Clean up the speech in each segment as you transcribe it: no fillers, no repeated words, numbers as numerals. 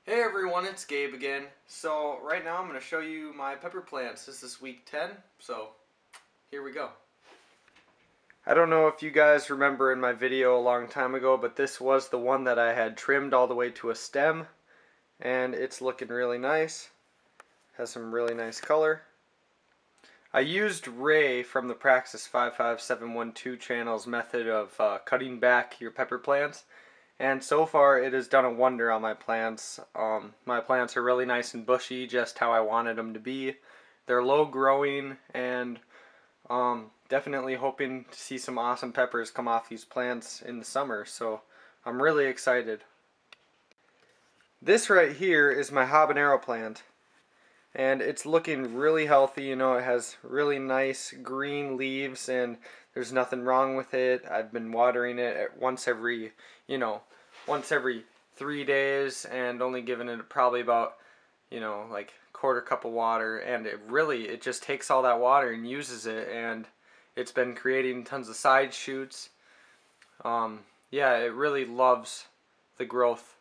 Hey everyone, it's Gabe again. So right now I'm going to show you my pepper plants. This is week 10, so here we go. I don't know if you guys remember in my video a long time ago, but this was the one that I had trimmed all the way to a stem, and it's looking really nice. Has some really nice color. I used Ray from the Praxis 55712 channel's method of cutting back your pepper plants. And so far it has done a wonder on my plants. My plants are really nice and bushy, just how I wanted them to be. They're low growing, and definitely hoping to see some awesome peppers come off these plants in the summer. So I'm really excited. This right here is my habanero plant. And it's looking really healthy. You know, it has really nice green leaves and there's nothing wrong with it. I've been watering it once every 3 days and only giving it probably about, like quarter cup of water, and it just takes all that water and uses it, and it's been creating tons of side shoots. Yeah, it really loves the growth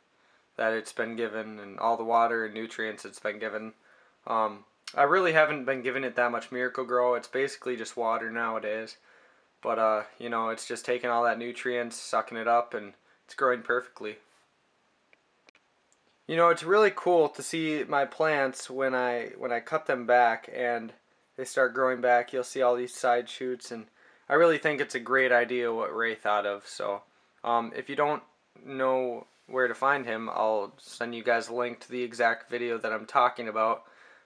that it's been given and all the water and nutrients it's been given. I really haven't been giving it that much Miracle Grow. It's basically just water nowadays. But, it's just taking all that nutrients, sucking it up, and it's growing perfectly. You know, it's really cool to see my plants when I cut them back and they start growing back. You'll see all these side shoots, and I really think it's a great idea what Ray thought of. So, if you don't know where to find him, I'll send you guys a link to the exact video that I'm talking about.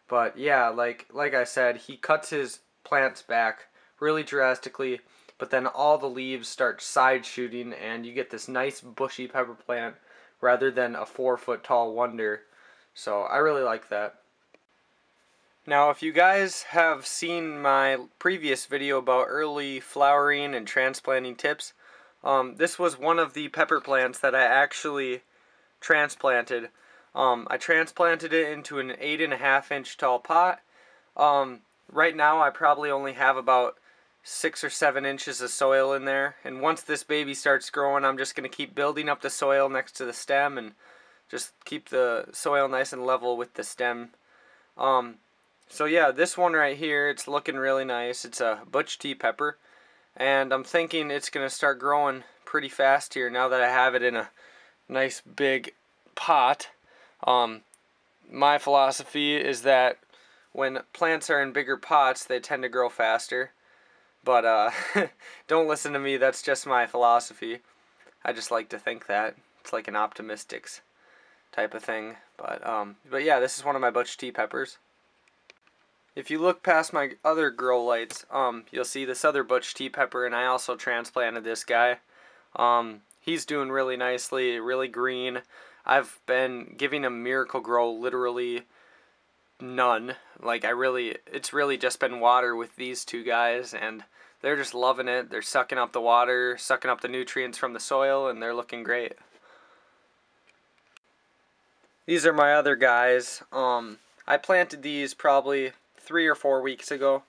But yeah, like I said, he cuts his plants back really drastically, but then all the leaves start side shooting and you get this nice bushy pepper plant rather than a 4 foot tall wonder. So I really like that. Now if you guys have seen my previous video about early flowering and transplanting tips, this was one of the pepper plants that I actually transplanted. I transplanted it into an 8.5 inch tall pot. Right now I probably only have about 6 or 7 inches of soil in there, and once this baby starts growing, I'm just going to keep building up the soil next to the stem and just keep the soil nice and level with the stem. So yeah, this one right here, it's looking really nice. It's a butch tea pepper, and I'm thinking it's going to start growing pretty fast here now that I have it in a nice big pot. My philosophy is that when plants are in bigger pots, they tend to grow faster. But don't listen to me, that's just my philosophy. I just like to think that. It's like an optimistics type of thing. But yeah, this is one of my butch tea peppers. If you look past my other grow lights, you'll see this other butch tea pepper, and I also transplanted this guy. He's doing really nicely, really green. I've been giving him Miracle Grow literally none. It's really just been water with these two guys, and they're just loving it. They're sucking up the water, sucking up the nutrients from the soil, and they're looking great. These are my other guys. I planted these probably 3 or 4 weeks ago.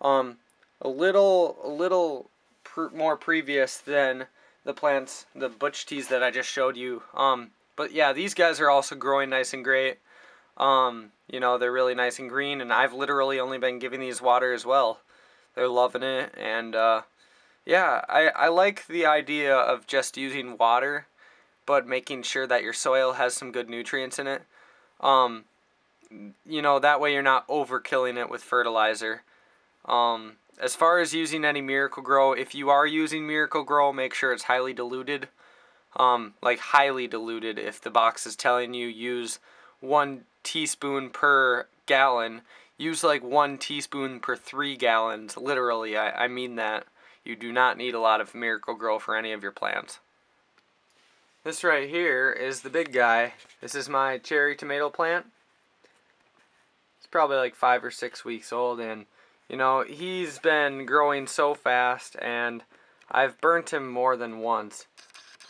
A little more previous than the plants, the butch teas that I just showed you. But yeah, these guys are also growing nice and great. They're really nice and green, and I've literally only been giving these water as well. They're loving it, and yeah, I like the idea of just using water, but making sure that your soil has some good nutrients in it. That way you're not overkilling it with fertilizer. As far as using any Miracle Grow, if you are using Miracle Grow, make sure it's highly diluted. Like highly diluted. If the box is telling you use 1 teaspoon per gallon, use like 1 teaspoon per 3 gallons. Literally, I mean that. You do not need a lot of Miracle Grow for any of your plants. This right here is the big guy. This is my cherry tomato plant. It's probably like 5 or 6 weeks old, and he's been growing so fast, and I've burnt him more than once.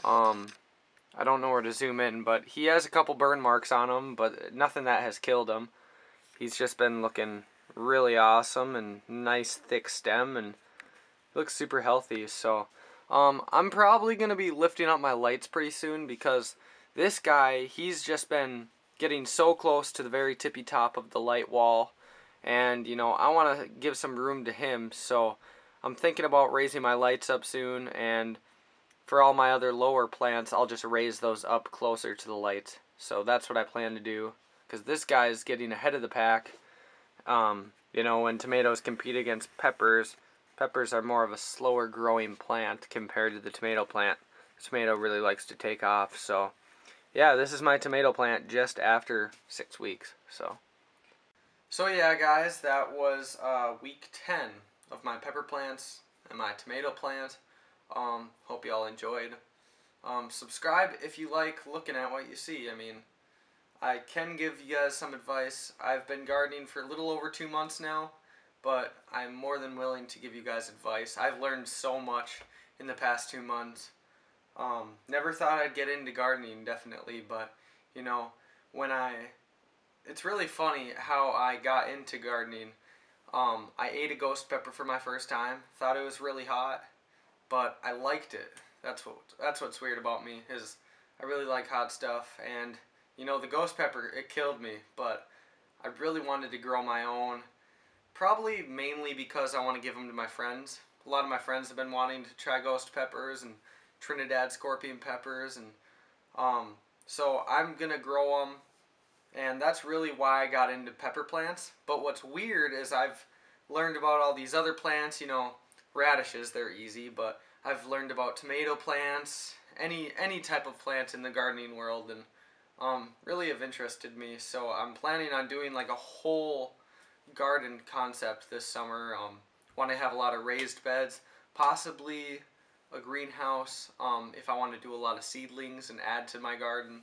I don't know where to zoom in, but he has a couple burn marks on him, but nothing that has killed him. He's just been looking really awesome and nice thick stem, and looks super healthy. So I'm probably going to be lifting up my lights pretty soon, because this guy, he's just been getting so close to the very tippy top of the light wall, and you know, I want to give some room to him, so I'm thinking about raising my lights up soon, and for all my other lower plants, I'll just raise those up closer to the light. So that's what I plan to do, because this guy is getting ahead of the pack. You know, when tomatoes compete against peppers, peppers are more of a slower growing plant compared to the tomato plant. The tomato really likes to take off, so yeah, this is my tomato plant just after 6 weeks. So yeah, guys, that was week 10 of my pepper plants and my tomato plant. Hope y'all enjoyed. Subscribe if you like looking at what you see. I mean, I can give you guys some advice. I've been gardening for a little over 2 months now, but I'm more than willing to give you guys advice. I've learned so much in the past 2 months. Never thought I'd get into gardening, definitely, but you know, when it's really funny how I got into gardening. I ate a ghost pepper for my first time. Thought it was really hot, but I liked it. That's what's weird about me is I really like hot stuff, and you know, the ghost pepper, it killed me, but I really wanted to grow my own. Probably mainly because I want to give them to my friends. A lot of my friends have been wanting to try ghost peppers and Trinidad scorpion peppers, and so I'm gonna grow them, and that's really why I got into pepper plants. But what's weird is I've learned about all these other plants. You know, radishes, they're easy, but I've learned about tomato plants, any type of plant in the gardening world, and really have interested me. So I'm planning on doing like a whole garden concept this summer. Want to have a lot of raised beds, possibly a greenhouse. If I want to do a lot of seedlings and add to my garden,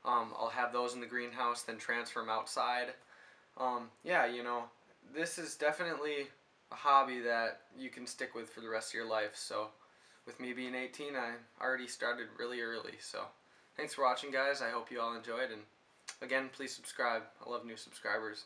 I'll have those in the greenhouse, then transfer them outside. Yeah, you know, this is definitely a hobby that you can stick with for the rest of your life. So, with me being 18, I already started really early. So, thanks for watching, guys. I hope you all enjoyed. And again, please subscribe. I love new subscribers.